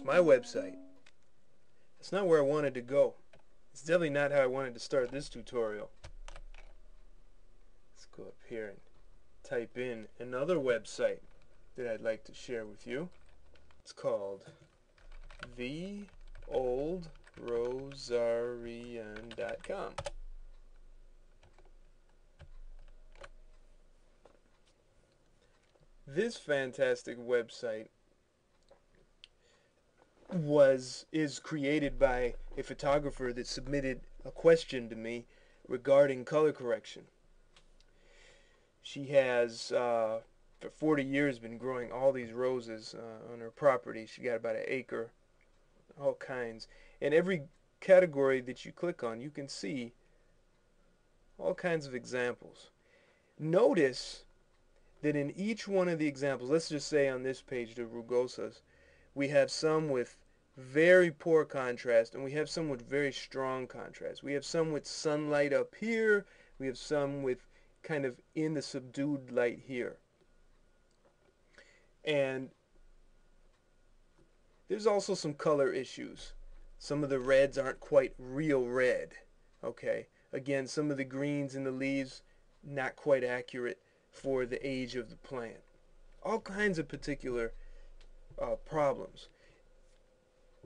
It's my website. It's not where I wanted to go. It's definitely not how I wanted to start this tutorial. Let's go up here and type in another website that I'd like to share with you. It's called theoldrosarian.com. This fantastic website is created by a photographer that submitted a question to me regarding color correction. She has for 40 years been growing all these roses on her property. She got about an acre, all kinds. And every category that you click on, you can see all kinds of examples. Notice that in each one of the examples, let's just say on this page, the rugosas, we have some with very poor contrast and we have some with very strong contrast. We have some with sunlight up here, we have some with kind of in the subdued light here. And there's also some color issues. Some of the reds aren't quite real red. Okay, again, some of the greens in the leaves not quite accurate for the age of the plant. All kinds of particular problems.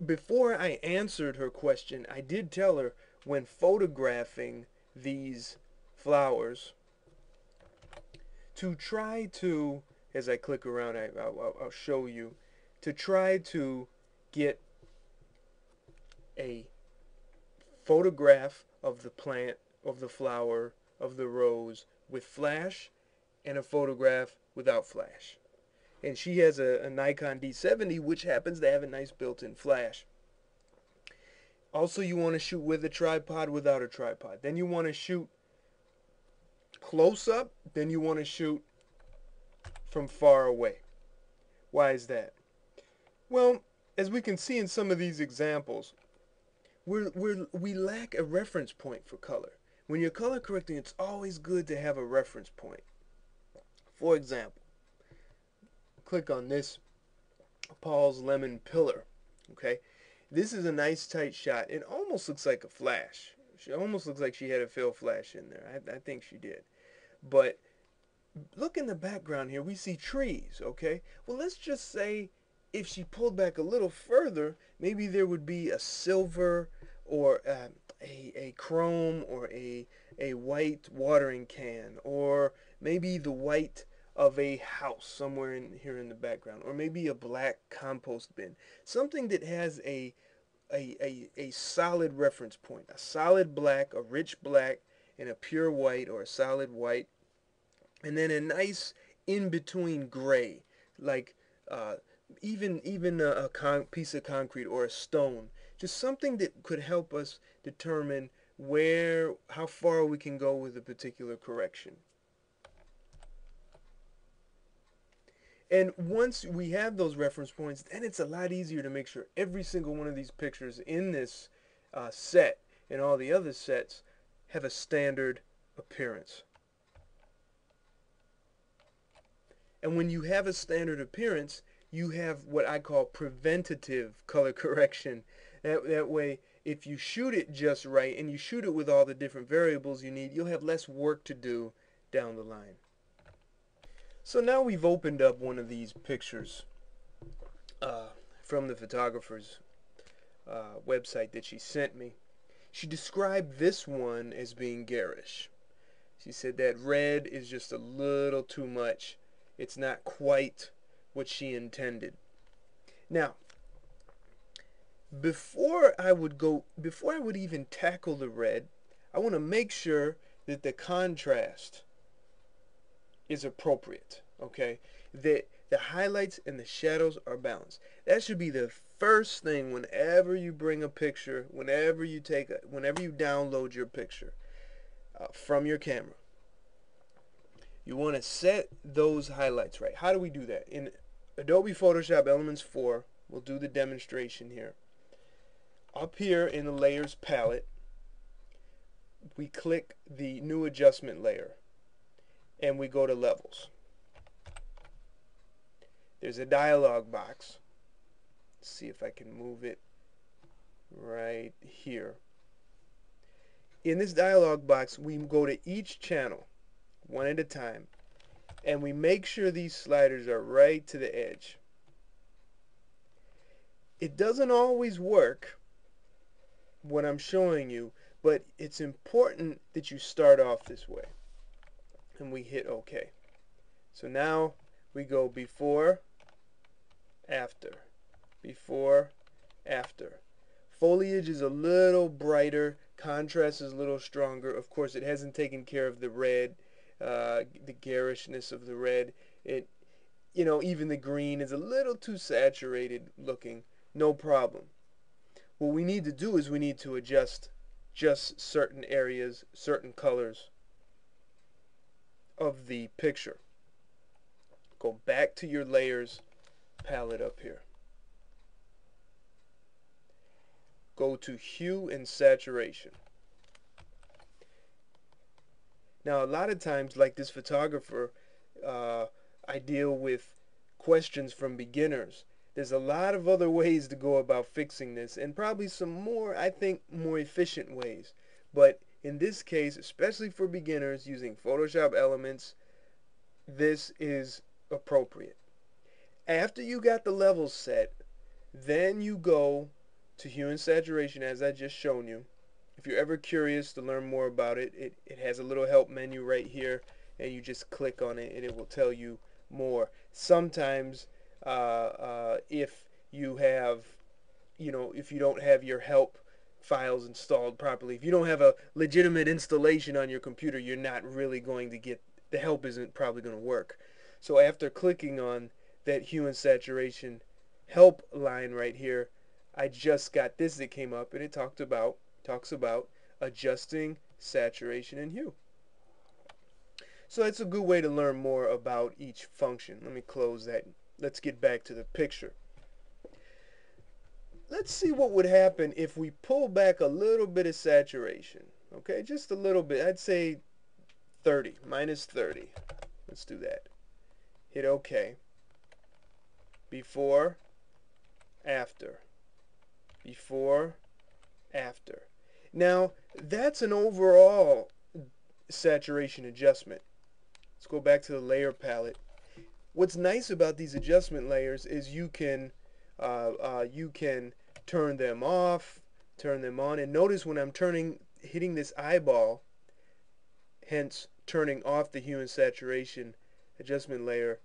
Before I answered her question, I did tell her when photographing these flowers to try to, as I click around, I'll show you, to try to get a photograph of the plant, of the flower, of the rose with flash and a photograph without flash. And she has a Nikon D70, which happens to have a nice built-in flash. Also, you want to shoot with a tripod, without a tripod. Then you want to shoot close up, then you want to shoot from far away. Why is that? Well, as we can see in some of these examples, we lack a reference point for color. When you're color correcting, it's always good to have a reference point. For example, click on this Paul's Lemon Pillar. Okay, this is a nice tight shot. It almost looks like a flash. She almost looks like she had a fill flash in there. I think she did. But look in the background here. We see trees. Okay, well, let's just say if she pulled back a little further, maybe there would be a silver or a chrome or a white watering can, or maybe the white of a house somewhere in here in the background, or maybe a black compost bin. Something that has a solid reference point, a solid black, a rich black, and a pure white or a solid white, and then a nice in-between gray, like even a piece of concrete or a stone. Just something that could help us determine how far we can go with a particular correction. And once we have those reference points, then it's a lot easier to make sure every single one of these pictures in this set and all the other sets have a standard appearance. And when you have a standard appearance, you have what I call preventative color correction. That way, if you shoot it just right and you shoot it with all the different variables you need, you'll have less work to do down the line. So now we've opened up one of these pictures from the photographer's website that she sent me. She described this one as being garish. She said that red is just a little too much. It's not quite what she intended. Now, before I would even tackle the red, I want to make sure that the contrast is appropriate, okay? That the highlights and the shadows are balanced. That should be the first thing whenever you bring a picture, whenever you download your picture from your camera. You want to set those highlights right. How do we do that? In Adobe Photoshop Elements 4, we'll do the demonstration here. Up here in the Layers palette, we click the New Adjustment layer and we go to Levels. There's a dialog box Let's see if I can move it right here. In this dialog box, we go to each channel one at a time, and we make sure these sliders are right to the edge. It doesn't always work what I'm showing you, but it's important that you start off this way. And we hit OK. So now we go before, after, before, after. Foliage is a little brighter, contrast is a little stronger. Of course, it hasn't taken care of the red, the garishness of the red. Even the green is a little too saturated looking. No problem. What we need to do is we need to adjust just certain areas, certain colors of the picture. Go back to your layers palette up here. Go to hue and saturation. Now, a lot of times, like this photographer, I deal with questions from beginners. There's a lot of other ways to go about fixing this, and probably some more, I think, more efficient ways. But in this case, especially for beginners using Photoshop Elements, this is appropriate. After you got the levels set, then you go to hue and saturation, as I just shown you. If you're ever curious to learn more about it, it has a little help menu right here, and you just click on it and it will tell you more. Sometimes if you have, if you don't have your help files installed properly, if you don't have a legitimate installation on your computer, you're not really going to get, the help isn't probably going to work. So after clicking on that hue and saturation help line right here, I just got this that came up, and it talks about adjusting saturation and hue. So that's a good way to learn more about each function. Let me close that. Let's get back to the picture. Let's see what would happen if we pull back a little bit of saturation. Okay, just a little bit. I'd say 30, minus 30. Let's do that. Hit OK. Before, after. Before, after. Now, that's an overall saturation adjustment. Let's go back to the layer palette. What's nice about these adjustment layers is you can turn them off, turn them on, and notice when I'm hitting this eyeball, hence turning off the hue and saturation adjustment layer,